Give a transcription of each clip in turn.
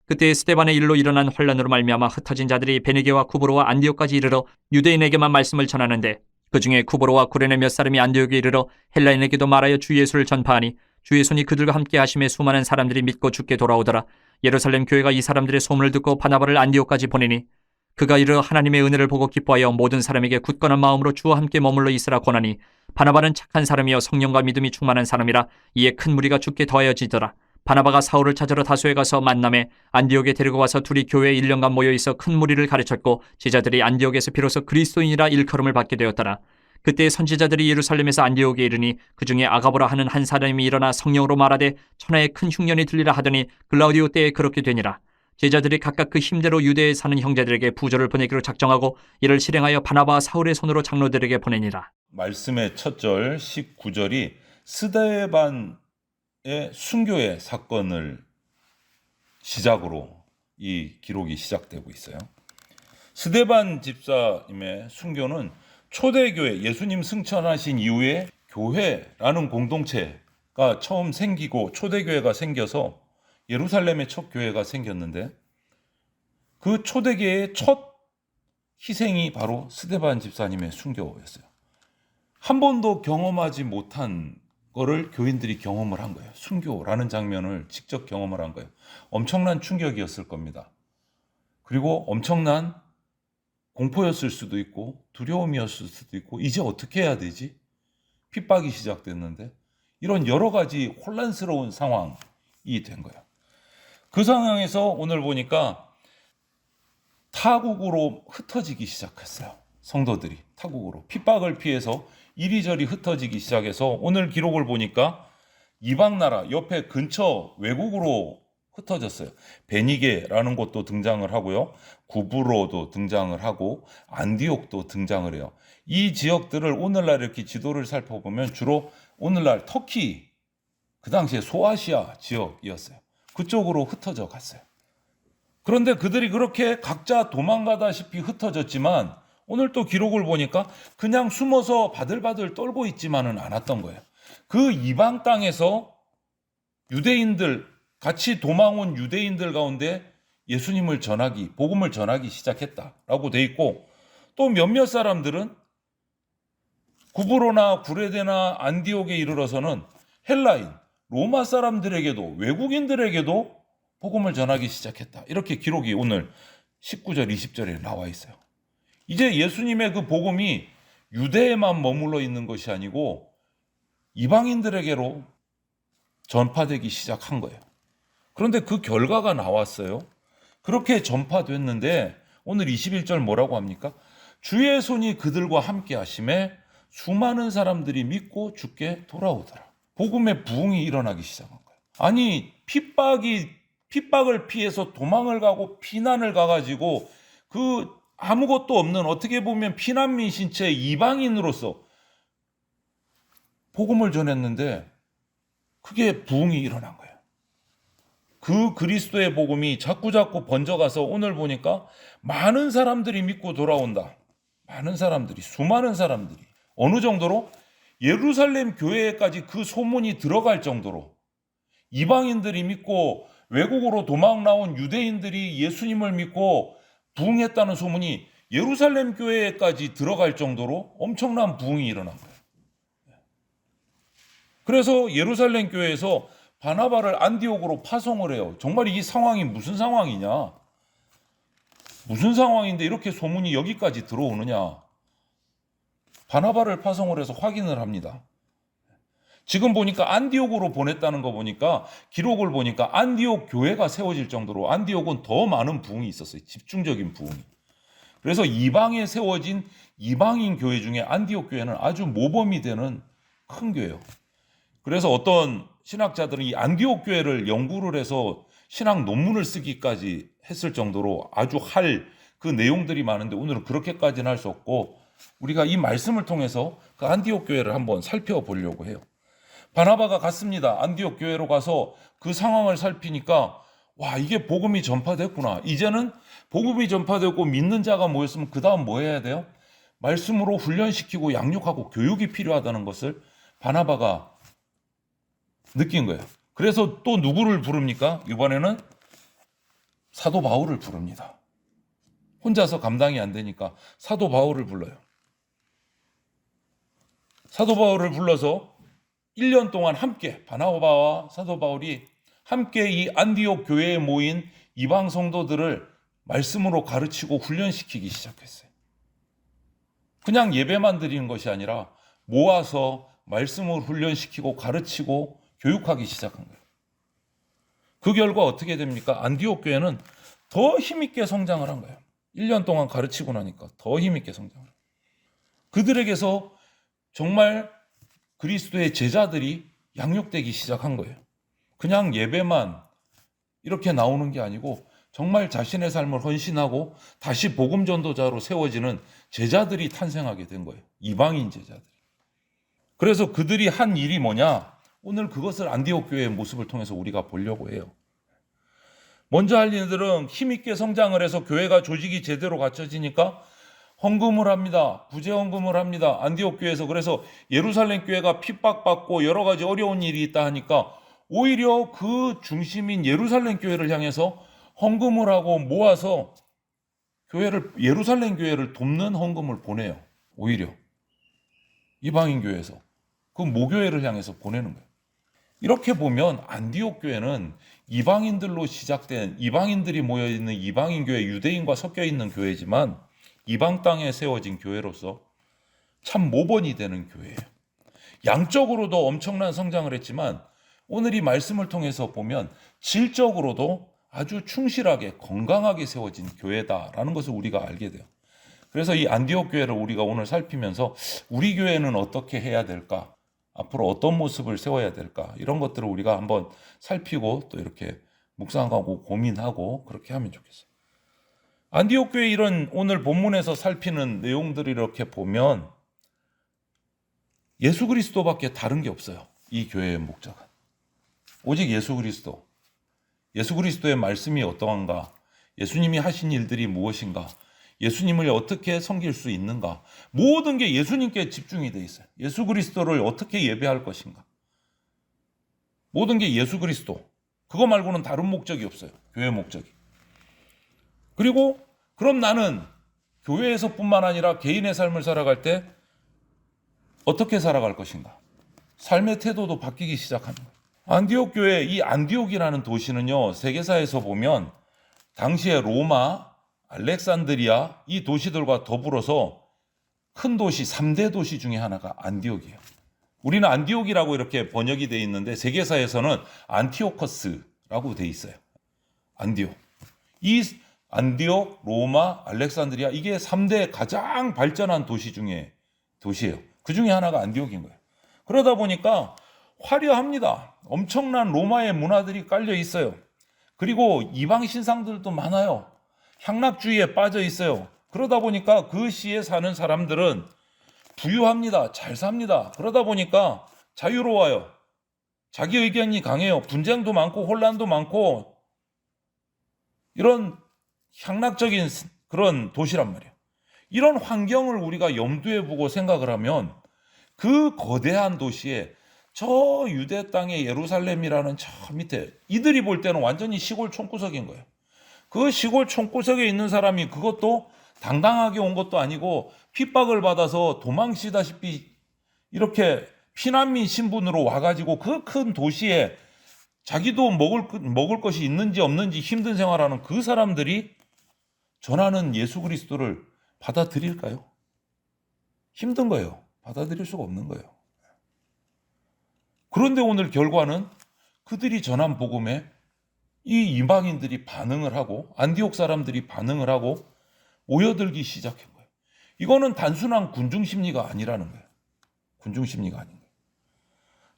그때 스데반의 일로 일어난 환란으로 말미암아 흩어진 자들이 베니게와 쿠브로와 안디옥까지 이르러 유대인에게만 말씀을 전하는데 그 중에 쿠브로와 구레네 몇 사람이 안디옥에 이르러 헬라인에게도 말하여 주 예수를 전파하니 주의 손이 그들과 함께 하심에 수많은 사람들이 믿고 주께 돌아오더라. 예루살렘 교회가 이 사람들의 소문을 듣고 바나바를 안디옥까지 보내니 그가 이르러 하나님의 은혜를 보고 기뻐하여 모든 사람에게 굳건한 마음으로 주와 함께 머물러 있으라 권하니 바나바는 착한 사람이여 성령과 믿음이 충만한 사람이라. 이에 큰 무리가 주께 더하여지더라. 바나바가 사울을 찾으러 다소에 가서 만남에 안디옥에 데리고 와서 둘이 교회에 1년간 모여 있어 큰 무리를 가르쳤고 제자들이 안디옥에서 비로소 그리스도인이라 일컬음을 받게 되었더라. 그때 선지자들이 예루살렘에서 안디옥에 이르니 그 중에 아가보라 하는 한 사람이 일어나 성령으로 말하되 천하에 큰 흉년이 들리라 하더니 글라우디오 때에 그렇게 되니라. 제자들이 각각 그 힘대로 유대에 사는 형제들에게 부조를 보내기로 작정하고 이를 실행하여 바나바와 사울의 손으로 장로들에게 보내니라. 말씀의 첫 절 19절이 스데반의 순교의 사건을 시작으로 이 기록이 시작되고 있어요. 스데반 집사님의 순교는 초대교회, 예수님 승천하신 이후에 교회라는 공동체가 처음 생기고 초대교회가 생겨서 예루살렘의 첫 교회가 생겼는데 그 초대교회의 첫 희생이 바로 스데반 집사님의 순교였어요. 한 번도 경험하지 못한 거를 교인들이 경험을 한 거예요. 순교라는 장면을 직접 경험을 한 거예요. 엄청난 충격이었을 겁니다. 그리고 엄청난 공포였을 수도 있고 두려움이었을 수도 있고 이제 어떻게 해야 되지? 핍박이 시작됐는데 이런 여러 가지 혼란스러운 상황이 된 거예요. 그 상황에서 오늘 보니까 타국으로 흩어지기 시작했어요. 성도들이 타국으로 핍박을 피해서 이리저리 흩어지기 시작해서 오늘 기록을 보니까 이방 나라 옆에 근처 외국으로 흩어졌어요. 베니게라는 곳도 등장을 하고요. 구브로도 등장을 하고 안디옥도 등장을 해요. 이 지역들을 오늘날 이렇게 지도를 살펴보면 주로 오늘날 터키, 그 당시에 소아시아 지역이었어요. 그쪽으로 흩어져 갔어요. 그런데 그들이 그렇게 각자 도망가다시피 흩어졌지만 오늘 또 기록을 보니까 그냥 숨어서 바들바들 떨고 있지만은 않았던 거예요. 그 이방 땅에서 유대인들, 같이 도망온 유대인들 가운데 예수님을 전하기, 복음을 전하기 시작했다라고 돼 있고 또 몇몇 사람들은 구브로나 구레데나 안디옥에 이르러서는 헬라인, 로마 사람들에게도 외국인들에게도 복음을 전하기 시작했다. 이렇게 기록이 오늘 19절, 20절에 나와 있어요. 이제 예수님의 그 복음이 유대에만 머물러 있는 것이 아니고 이방인들에게로 전파되기 시작한 거예요. 그런데 그 결과가 나왔어요. 그렇게 전파됐는데 오늘 21절 뭐라고 합니까? 주의 손이 그들과 함께 하심에 수많은 사람들이 믿고 주께 돌아오더라. 복음의 부흥이 일어나기 시작한 거예요. 아니 핍박을 피해서 도망을 가고 피난을 가가지고 그 아무것도 없는 어떻게 보면 피난민 신체 이방인으로서 복음을 전했는데 그게 부흥이 일어난 거예요. 그 그리스도의 복음이 자꾸자꾸 번져가서 오늘 보니까 많은 사람들이 믿고 돌아온다. 많은 사람들이, 수많은 사람들이. 어느 정도로? 예루살렘 교회에까지 그 소문이 들어갈 정도로 이방인들이 믿고 외국으로 도망 나온 유대인들이 예수님을 믿고 부흥했다는 소문이 예루살렘 교회에까지 들어갈 정도로 엄청난 부흥이 일어난 거예요. 그래서 예루살렘 교회에서 바나바를 안디옥으로 파송을 해요. 정말 이 상황이 무슨 상황이냐? 무슨 상황인데 이렇게 소문이 여기까지 들어오느냐? 바나바를 파송을 해서 확인을 합니다. 지금 보니까 안디옥으로 보냈다는 거 보니까 기록을 보니까 안디옥 교회가 세워질 정도로 안디옥은 더 많은 부흥이 있었어요. 집중적인 부흥이. 그래서 이방에 세워진 이방인 교회 중에 안디옥 교회는 아주 모범이 되는 큰 교회예요. 그래서 어떤 신학자들은 이 안디옥 교회를 연구를 해서 신학 논문을 쓰기까지 했을 정도로 아주 그 내용들이 많은데 오늘은 그렇게까지는 할 수 없고 우리가 이 말씀을 통해서 그 안디옥 교회를 한번 살펴보려고 해요. 바나바가 갔습니다. 안디옥 교회로 가서 그 상황을 살피니까 와, 이게 복음이 전파됐구나. 이제는 복음이 전파되고 믿는 자가 모였으면 그 다음 뭐 해야 돼요? 말씀으로 훈련시키고 양육하고 교육이 필요하다는 것을 바나바가 느낀 거예요. 그래서 또 누구를 부릅니까? 이번에는 사도 바울을 부릅니다. 혼자서 감당이 안 되니까 사도 바울을 불러요. 사도 바울을 불러서 1년 동안 함께 바나바와 사도 바울이 함께 이 안디옥 교회에 모인 이방 성도들을 말씀으로 가르치고 훈련시키기 시작했어요. 그냥 예배만 드리는 것이 아니라 모아서 말씀을 훈련시키고 가르치고 교육하기 시작한 거예요. 그 결과 어떻게 됩니까? 안디옥 교회는 더 힘있게 성장을 한 거예요. 1년 동안 가르치고 나니까 더 힘있게 성장을. 그들에게서 정말 그리스도의 제자들이 양육되기 시작한 거예요. 그냥 예배만 이렇게 나오는 게 아니고 정말 자신의 삶을 헌신하고 다시 복음 전도자로 세워지는 제자들이 탄생하게 된 거예요. 이방인 제자들이. 그래서 그들이 한 일이 뭐냐? 오늘 그것을 안디옥 교회의 모습을 통해서 우리가 보려고 해요. 먼저 할 일들은 힘있게 성장을 해서 교회가 조직이 제대로 갖춰지니까 헌금을 합니다. 부재 헌금을 합니다. 안디옥 교회에서. 그래서 예루살렘 교회가 핍박받고 여러 가지 어려운 일이 있다 하니까 오히려 그 중심인 예루살렘 교회를 향해서 헌금을 하고 모아서 예루살렘 교회를 돕는 헌금을 보내요. 오히려 이방인 교회에서 그 모교회를 향해서 보내는 거예요. 이렇게 보면 안디옥 교회는 이방인들로 시작된, 이방인들이 모여있는 이방인 교회, 유대인과 섞여 있는 교회지만 이방 땅에 세워진 교회로서 참 모범이 되는 교회예요. 양적으로도 엄청난 성장을 했지만 오늘 이 말씀을 통해서 보면 질적으로도 아주 충실하게 건강하게 세워진 교회다라는 것을 우리가 알게 돼요. 그래서 이 안디옥 교회를 우리가 오늘 살피면서 우리 교회는 어떻게 해야 될까? 앞으로 어떤 모습을 세워야 될까? 이런 것들을 우리가 한번 살피고 또 이렇게 묵상하고 고민하고 그렇게 하면 좋겠어요. 안디옥 교회 이런 오늘 본문에서 살피는 내용들을 이렇게 보면 예수 그리스도밖에 다른 게 없어요. 이 교회의 목적은. 오직 예수 그리스도. 예수 그리스도의 말씀이 어떠한가? 예수님이 하신 일들이 무엇인가? 예수님을 어떻게 섬길 수 있는가? 모든 게 예수님께 집중이 돼 있어요. 예수 그리스도를 어떻게 예배할 것인가? 모든 게 예수 그리스도. 그거 말고는 다른 목적이 없어요. 교회 목적이. 그리고 그럼 나는 교회에서뿐만 아니라 개인의 삶을 살아갈 때 어떻게 살아갈 것인가? 삶의 태도도 바뀌기 시작하는 거예요. 안디옥 교회, 이 안디옥이라는 도시는요, 세계사에서 보면 당시에 로마, 알렉산드리아 이 도시들과 더불어서 큰 도시, 3대 도시 중에 하나가 안디옥이에요. 우리는 안디옥이라고 이렇게 번역이 되어 있는데 세계사에서는 안티오커스라고 되어 있어요. 안디옥. 이 안디옥, 로마, 알렉산드리아 이게 3대 가장 발전한 도시 중에 도시예요. 그 중에 하나가 안디옥인 거예요. 그러다 보니까 화려합니다. 엄청난 로마의 문화들이 깔려 있어요. 그리고 이방 신상들도 많아요. 향락주의에 빠져 있어요. 그러다 보니까 그 시에 사는 사람들은 부유합니다. 잘 삽니다. 그러다 보니까 자유로워요. 자기 의견이 강해요. 분쟁도 많고 혼란도 많고 이런 향락적인 그런 도시란 말이에요. 이런 환경을 우리가 염두에 보고 생각을 하면 그 거대한 도시에 저 유대 땅의 예루살렘이라는 저 밑에 이들이 볼 때는 완전히 시골 촌구석인 거예요. 그 시골 촌구석에 있는 사람이 그것도 당당하게 온 것도 아니고 핍박을 받아서 도망치다시피 이렇게 피난민 신분으로 와가지고 그 큰 도시에 자기도 먹을 것이 있는지 없는지 힘든 생활하는 그 사람들이 전하는 예수 그리스도를 받아들일까요? 힘든 거예요. 받아들일 수가 없는 거예요. 그런데 오늘 결과는 그들이 전한 복음에 이 이방인들이 반응을 하고 안디옥 사람들이 반응을 하고 모여들기 시작한 거예요. 이거는 단순한 군중심리가 아니라는 거예요. 군중심리가 아닌 거예요.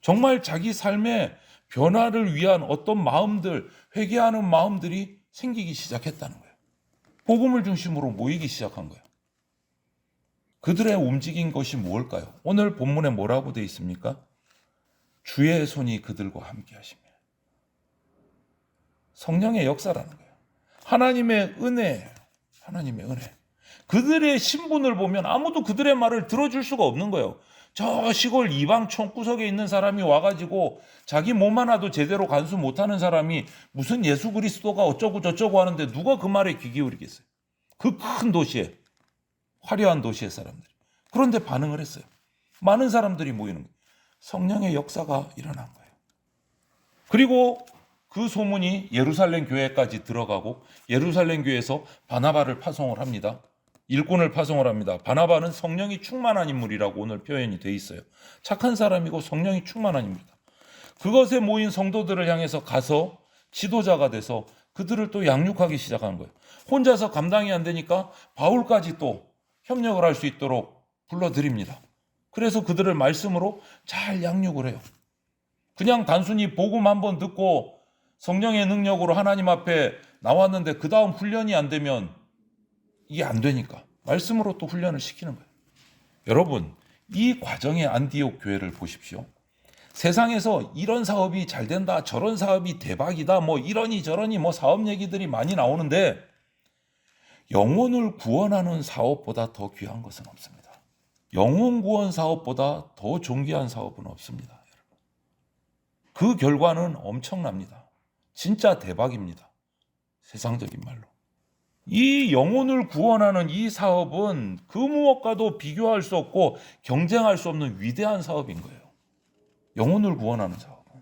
정말 자기 삶의 변화를 위한 어떤 마음들, 회개하는 마음들이 생기기 시작했다는 거예요. 복음을 중심으로 모이기 시작한 거예요. 그들의 움직인 것이 무엇일까요? 오늘 본문에 뭐라고 되어 있습니까? 주의 손이 그들과 함께 하시며. 성령의 역사라는 거예요. 하나님의 은혜, 하나님의 은혜. 그들의 신분을 보면 아무도 그들의 말을 들어줄 수가 없는 거예요. 저 시골 이방 촌구석에 있는 사람이 와가지고 자기 몸 하나도 제대로 간수 못하는 사람이 무슨 예수 그리스도가 어쩌고 저쩌고 하는데 누가 그 말에 귀 기울이겠어요? 그 큰 도시에, 화려한 도시의 사람들이. 그런데 반응을 했어요. 많은 사람들이 모이는 거예요. 성령의 역사가 일어난 거예요. 그리고 그 소문이 예루살렘 교회까지 들어가고 예루살렘 교회에서 바나바를 파송을 합니다. 일꾼을 파송을 합니다. 바나바는 성령이 충만한 인물이라고 오늘 표현이 돼 있어요. 착한 사람이고 성령이 충만한 인물이다. 그것에 모인 성도들을 향해서 가서 지도자가 돼서 그들을 또 양육하기 시작한 거예요. 혼자서 감당이 안 되니까 바울까지 또 협력을 할 수 있도록 불러드립니다. 그래서 그들을 말씀으로 잘 양육을 해요. 그냥 단순히 복음 한번 듣고 성령의 능력으로 하나님 앞에 나왔는데 그 다음 훈련이 안 되면 이게 안 되니까 말씀으로 또 훈련을 시키는 거예요. 여러분, 이 과정의 안디옥 교회를 보십시오. 세상에서 이런 사업이 잘 된다, 저런 사업이 대박이다, 뭐 이러니 저러니 뭐 사업 얘기들이 많이 나오는데 영혼을 구원하는 사업보다 더 귀한 것은 없습니다. 영혼 구원 사업보다 더 존귀한 사업은 없습니다. 그 결과는 엄청납니다. 진짜 대박입니다. 세상적인 말로. 이 영혼을 구원하는 이 사업은 그 무엇과도 비교할 수 없고 경쟁할 수 없는 위대한 사업인 거예요. 영혼을 구원하는 사업은.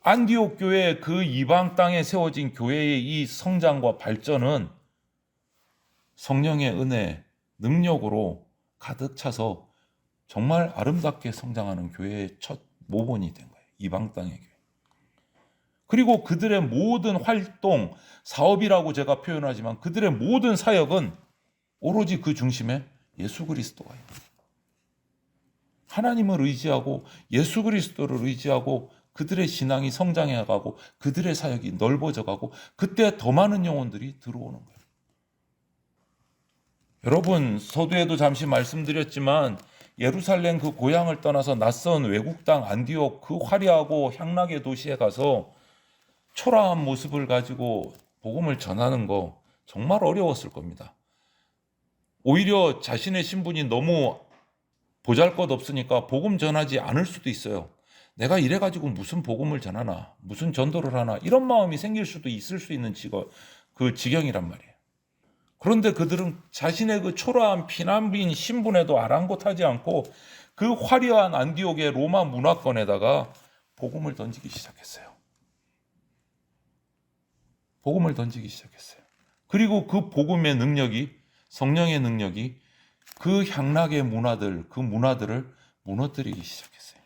안디옥 교회 그 이방 땅에 세워진 교회의 이 성장과 발전은 성령의 은혜, 능력으로 가득 차서 정말 아름답게 성장하는 교회의 첫 모본이 된 거예요. 이방 땅의 교회. 그리고 그들의 모든 활동, 사업이라고 제가 표현하지만 그들의 모든 사역은 오로지 그 중심에 예수 그리스도가 있는 거예요. 하나님을 의지하고 예수 그리스도를 의지하고 그들의 신앙이 성장해가고 그들의 사역이 넓어져가고 그때 더 많은 영혼들이 들어오는 거예요. 여러분, 서두에도 잠시 말씀드렸지만 예루살렘 그 고향을 떠나서 낯선 외국 땅 안디옥 그 화려하고 향락의 도시에 가서 초라한 모습을 가지고 복음을 전하는 거 정말 어려웠을 겁니다. 오히려 자신의 신분이 너무 보잘것없으니까 복음 전하지 않을 수도 있어요. 내가 이래가지고 무슨 복음을 전하나, 무슨 전도를 하나 이런 마음이 생길 수도 있을 수 있는 그 지경이란 말이에요. 그런데 그들은 자신의 그 초라한 피난민 신분에도 아랑곳하지 않고 그 화려한 안디옥의 로마 문화권에다가 복음을 던지기 시작했어요. 복음을 던지기 시작했어요. 그리고 그 복음의 능력이, 성령의 능력이 그 향락의 문화들, 그 문화들을 무너뜨리기 시작했어요.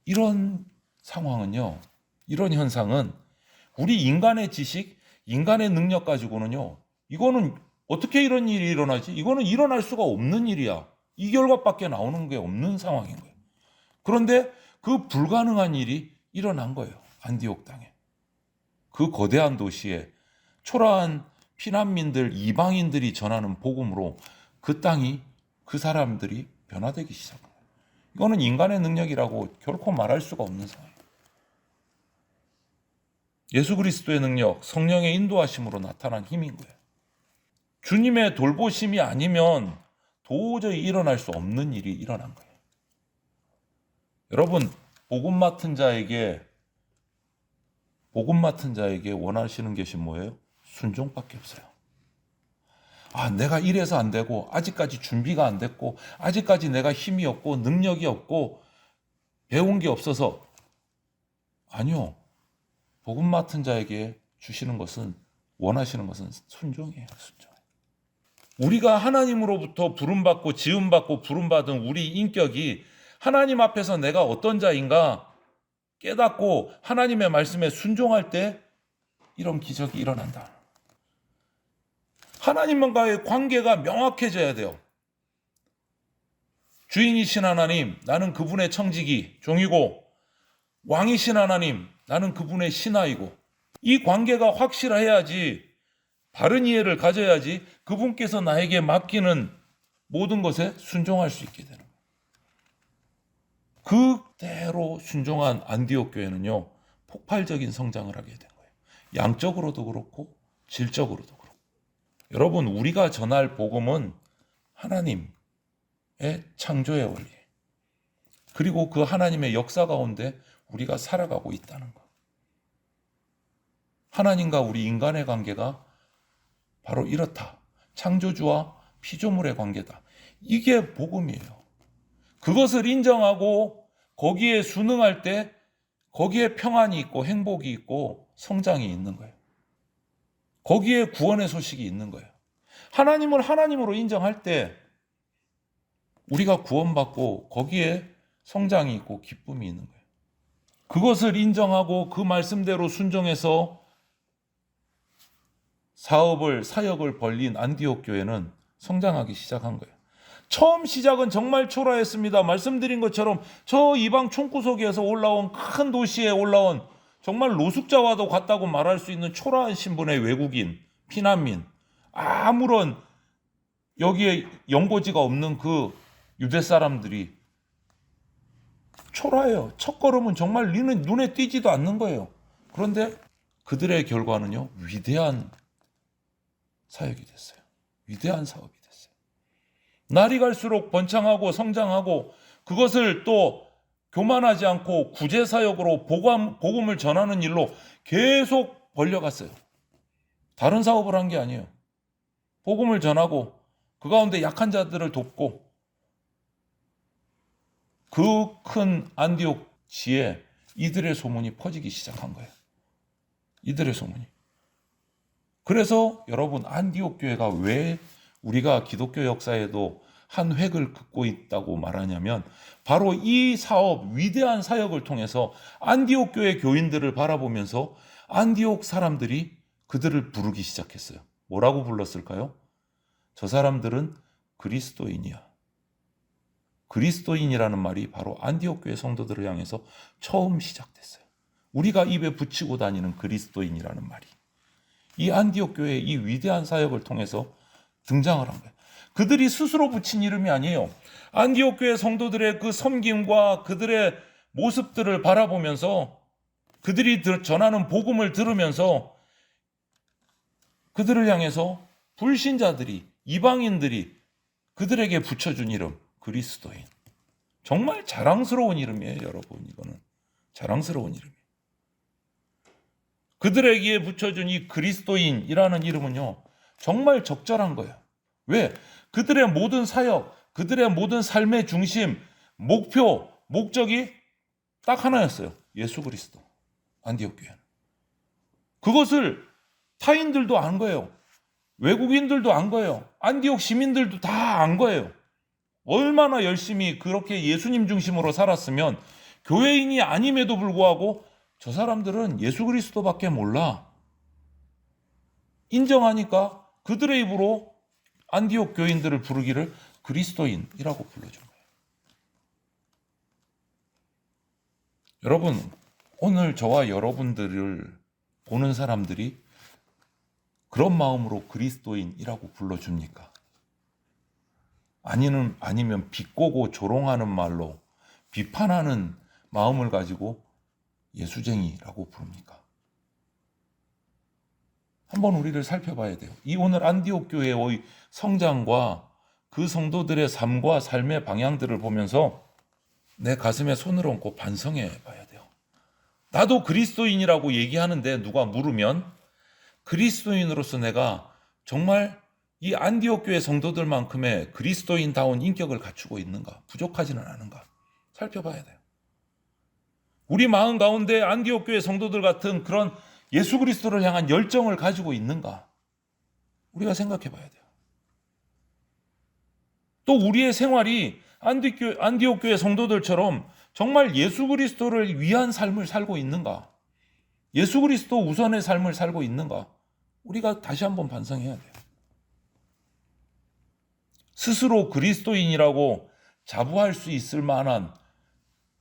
이런 상황은요, 이런 현상은 우리 인간의 지식, 인간의 능력 가지고는요, 이거는 어떻게 이런 일이 일어나지? 이거는 일어날 수가 없는 일이야. 이 결과밖에 나오는 게 없는 상황인 거예요. 그런데 그 불가능한 일이 일어난 거예요. 안디옥 땅에. 그 거대한 도시에 초라한 피난민들, 이방인들이 전하는 복음으로 그 땅이, 그 사람들이 변화되기 시작한 거예요. 이거는 인간의 능력이라고 결코 말할 수가 없는 상황이에요. 예수 그리스도의 능력, 성령의 인도하심으로 나타난 힘인 거예요. 주님의 돌보심이 아니면 도저히 일어날 수 없는 일이 일어난 거예요. 여러분, 복음 맡은 자에게 원하시는 것이 뭐예요? 순종밖에 없어요. 내가 이래서 안 되고 아직까지 준비가 안 됐고 아직까지 내가 힘이 없고 능력이 없고 배운 게 없어서. 아니요. 복음 맡은 자에게 주시는 것은, 원하시는 것은 순종이에요. 순종. 우리가 하나님으로부터 부름받고 지음받고 부름받은 우리 인격이 하나님 앞에서 내가 어떤 자인가 깨닫고 하나님의 말씀에 순종할 때 이런 기적이 일어난다. 하나님과의 관계가 명확해져야 돼요. 주인이신 하나님, 나는 그분의 청지기, 종이고, 왕이신 하나님, 나는 그분의 신하이고, 이 관계가 확실해야지, 바른 이해를 가져야지 그분께서 나에게 맡기는 모든 것에 순종할 수 있게 되는 거예요. 그대로 순종한 안디옥 교회는요, 폭발적인 성장을 하게 된 거예요. 양적으로도 그렇고 질적으로도 그렇고. 여러분, 우리가 전할 복음은 하나님, 창조의 원리, 그리고 그 하나님의 역사 가운데 우리가 살아가고 있다는 것. 하나님과 우리 인간의 관계가 바로 이렇다. 창조주와 피조물의 관계다. 이게 복음이에요. 그것을 인정하고 거기에 순응할 때 거기에 평안이 있고 행복이 있고 성장이 있는 거예요. 거기에 구원의 소식이 있는 거예요. 하나님을 하나님으로 인정할 때 우리가 구원받고 거기에 성장이 있고 기쁨이 있는 거예요. 그것을 인정하고 그 말씀대로 순종해서 사역을 벌린 안디옥 교회는 성장하기 시작한 거예요. 처음 시작은 정말 초라했습니다. 말씀드린 것처럼 저 이방 총구석에서 올라온 큰 도시에 올라온 정말 노숙자와도 같다고 말할 수 있는 초라한 신분의 외국인, 피난민, 아무런 여기에 연고지가 없는 그 유대 사람들이 초라해요. 첫걸음은 정말 눈에 띄지도 않는 거예요. 그런데 그들의 결과는요, 위대한 사역이 됐어요. 위대한 사업이 됐어요. 날이 갈수록 번창하고 성장하고 그것을 또 교만하지 않고 구제사역으로 복음을 전하는 일로 계속 벌려갔어요. 다른 사업을 한 게 아니에요. 복음을 전하고 그 가운데 약한 자들을 돕고 그 큰 안디옥지에 이들의 소문이 퍼지기 시작한 거예요. 이들의 소문이. 그래서 여러분, 안디옥 교회가 왜 우리가 기독교 역사에도 한 획을 긋고 있다고 말하냐면 바로 이 사업, 위대한 사역을 통해서 안디옥 교회 교인들을 바라보면서 안디옥 사람들이 그들을 부르기 시작했어요. 뭐라고 불렀을까요? 저 사람들은 그리스도인이야. 그리스도인이라는 말이 바로 안디옥 교회 성도들을 향해서 처음 시작됐어요. 우리가 입에 붙이고 다니는 그리스도인이라는 말이 이 안디옥 교회의 이 위대한 사역을 통해서 등장을 한 거예요. 그들이 스스로 붙인 이름이 아니에요. 안디옥 교회 성도들의 그 섬김과 그들의 모습들을 바라보면서 그들이 전하는 복음을 들으면서 그들을 향해서 불신자들이, 이방인들이 그들에게 붙여준 이름, 그리스도인. 정말 자랑스러운 이름이에요, 여러분. 이거는 자랑스러운 이름이에요. 그들에게 붙여준 이 그리스도인이라는 이름은요, 정말 적절한 거예요. 왜? 그들의 모든 사역, 그들의 모든 삶의 중심, 목표, 목적이 딱 하나였어요. 예수 그리스도. 안디옥 교회는. 그것을 타인들도 안 거예요. 외국인들도 안 거예요. 안디옥 시민들도 다 안 거예요. 얼마나 열심히 그렇게 예수님 중심으로 살았으면 교회인이 아님에도 불구하고 저 사람들은 예수 그리스도밖에 몰라. 인정하니까 그들의 입으로 안디옥 교인들을 부르기를 그리스도인이라고 불러준 거예요. 여러분, 오늘 저와 여러분들을 보는 사람들이 그런 마음으로 그리스도인이라고 불러줍니까? 아니면 비꼬고 조롱하는 말로 비판하는 마음을 가지고 예수쟁이라고 부릅니까? 한번 우리를 살펴봐야 돼요. 이 오늘 안디옥 교회의 성장과 그 성도들의 삶과 삶의 방향들을 보면서 내 가슴에 손을 얹고 반성해 봐야 돼요. 나도 그리스도인이라고 얘기하는데 누가 물으면 그리스도인으로서 내가 정말 이 안디옥 교회 성도들만큼의 그리스도인다운 인격을 갖추고 있는가? 부족하지는 않은가? 살펴봐야 돼요. 우리 마음 가운데 안디옥 교회 성도들 같은 그런 예수 그리스도를 향한 열정을 가지고 있는가? 우리가 생각해 봐야 돼요. 또 우리의 생활이 안디옥 교회 성도들처럼 정말 예수 그리스도를 위한 삶을 살고 있는가? 예수 그리스도 우선의 삶을 살고 있는가? 우리가 다시 한번 반성해야 돼요. 스스로 그리스도인이라고 자부할 수 있을 만한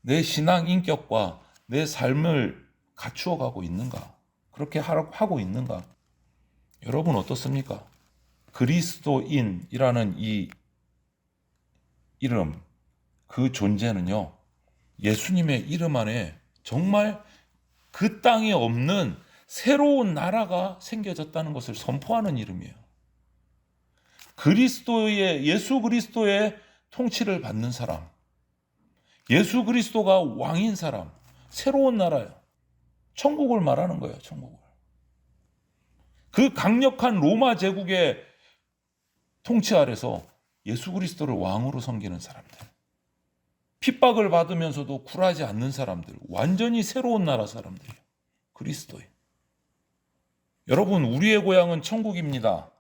내 신앙 인격과 내 삶을 갖추어 가고 있는가? 그렇게 하고 있는가? 여러분 어떻습니까? 그리스도인이라는 이 이름, 그 존재는요, 예수님의 이름 안에 정말 그 땅에 없는 새로운 나라가 생겨졌다는 것을 선포하는 이름이에요. 예수 그리스도의 통치를 받는 사람, 예수 그리스도가 왕인 사람, 새로운 나라요. 천국을 말하는 거예요. 천국을. 그 강력한 로마 제국의 통치 아래서 예수 그리스도를 왕으로 섬기는 사람들, 핍박을 받으면서도 굴하지 않는 사람들, 완전히 새로운 나라 사람들이에요. 그리스도인. 여러분, 우리의 고향은 천국입니다.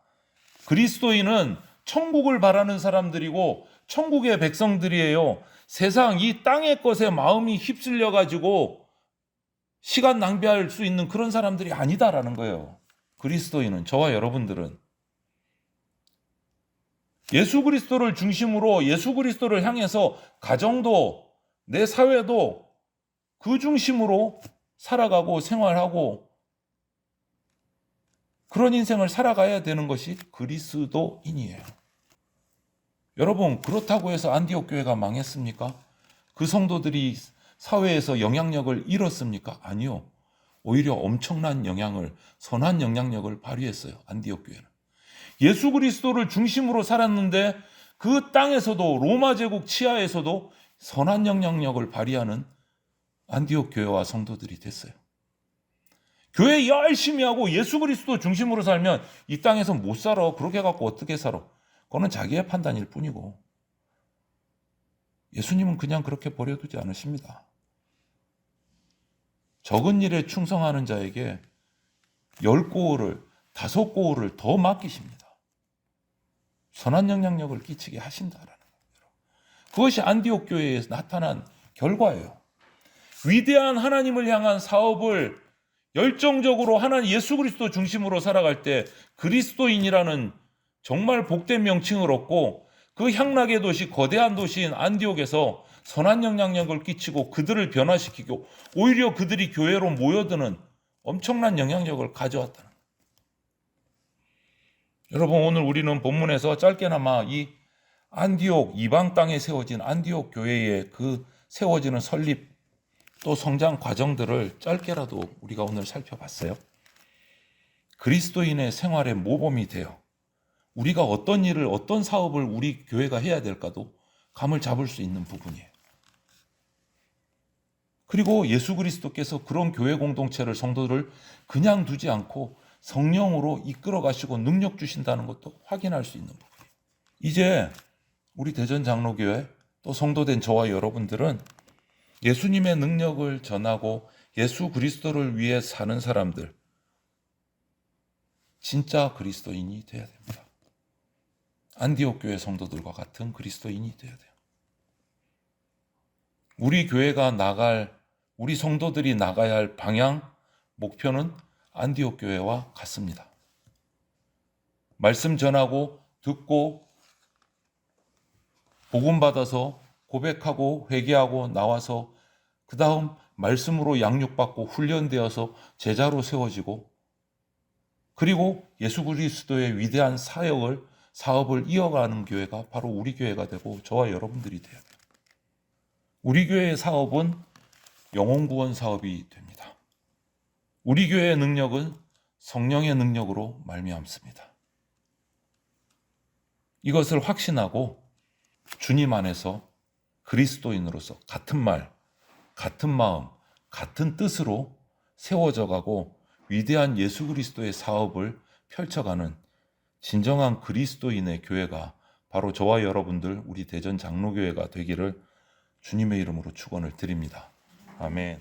그리스도인은 천국을 바라는 사람들이고 천국의 백성들이에요. 세상 이 땅의 것에 마음이 휩쓸려 가지고 시간 낭비할 수 있는 그런 사람들이 아니다라는 거예요. 그리스도인은, 저와 여러분들은 예수 그리스도를 중심으로, 예수 그리스도를 향해서 가정도 내 사회도 그 중심으로 살아가고 생활하고 그런 인생을 살아가야 되는 것이 그리스도인이에요. 여러분, 그렇다고 해서 안디옥 교회가 망했습니까? 그 성도들이 사회에서 영향력을 잃었습니까? 아니요. 오히려 엄청난 영향을, 선한 영향력을 발휘했어요. 안디옥 교회는. 예수 그리스도를 중심으로 살았는데 그 땅에서도, 로마 제국 치하에서도 선한 영향력을 발휘하는 안디옥 교회와 성도들이 됐어요. 교회 열심히 하고 예수 그리스도 중심으로 살면 이 땅에서 못 살아. 그렇게 해갖고 어떻게 살아? 그거는 자기의 판단일 뿐이고, 예수님은 그냥 그렇게 버려두지 않으십니다. 적은 일에 충성하는 자에게 10고을을, 5고을을 더 맡기십니다. 선한 영향력을 끼치게 하신다라는 거예요. 그것이 안디옥 교회에 나타난 결과예요. 위대한 하나님을 향한 사업을 열정적으로 하나님 예수 그리스도 중심으로 살아갈 때 그리스도인이라는 정말 복된 명칭을 얻고, 그 향락의 도시, 거대한 도시인 안디옥에서 선한 영향력을 끼치고 그들을 변화시키고 오히려 그들이 교회로 모여드는 엄청난 영향력을 가져왔다는 거예요. 여러분, 오늘 우리는 본문에서 짧게나마 이 안디옥, 이방 땅에 세워진 안디옥 교회의 그 세워지는 설립 또 성장 과정들을 짧게라도 우리가 오늘 살펴봤어요. 그리스도인의 생활의 모범이 되어 우리가 어떤 일을, 어떤 사업을 우리 교회가 해야 될까도 감을 잡을 수 있는 부분이에요. 그리고 예수 그리스도께서 그런 교회 공동체를, 성도를 그냥 두지 않고 성령으로 이끌어 가시고 능력 주신다는 것도 확인할 수 있는 부분이에요. 이제 우리 대전 장로교회 또 성도된 저와 여러분들은 예수님의 능력을 전하고 예수 그리스도를 위해 사는 사람들, 진짜 그리스도인이 되어야 됩니다. 안디옥 교회 성도들과 같은 그리스도인이 되어야 돼요. 우리 교회가 나갈, 우리 성도들이 나가야 할 방향, 목표는 안디옥 교회와 같습니다. 말씀 전하고 듣고 복음 받아서 고백하고 회개하고 나와서 그 다음 말씀으로 양육받고 훈련되어서 제자로 세워지고, 그리고 예수 그리스도의 위대한 사업을 이어가는 교회가 바로 우리 교회가 되고 저와 여러분들이 돼야 돼요. 우리 교회의 사업은 영혼구원 사업이 됩니다. 우리 교회의 능력은 성령의 능력으로 말미암습니다. 이것을 확신하고 주님 안에서 그리스도인으로서 같은 말, 같은 마음, 같은 뜻으로 세워져 가고 위대한 예수 그리스도의 사업을 펼쳐가는 진정한 그리스도인의 교회가 바로 저와 여러분들, 우리 대전 장로교회가 되기를 주님의 이름으로 축원을 드립니다. 아멘.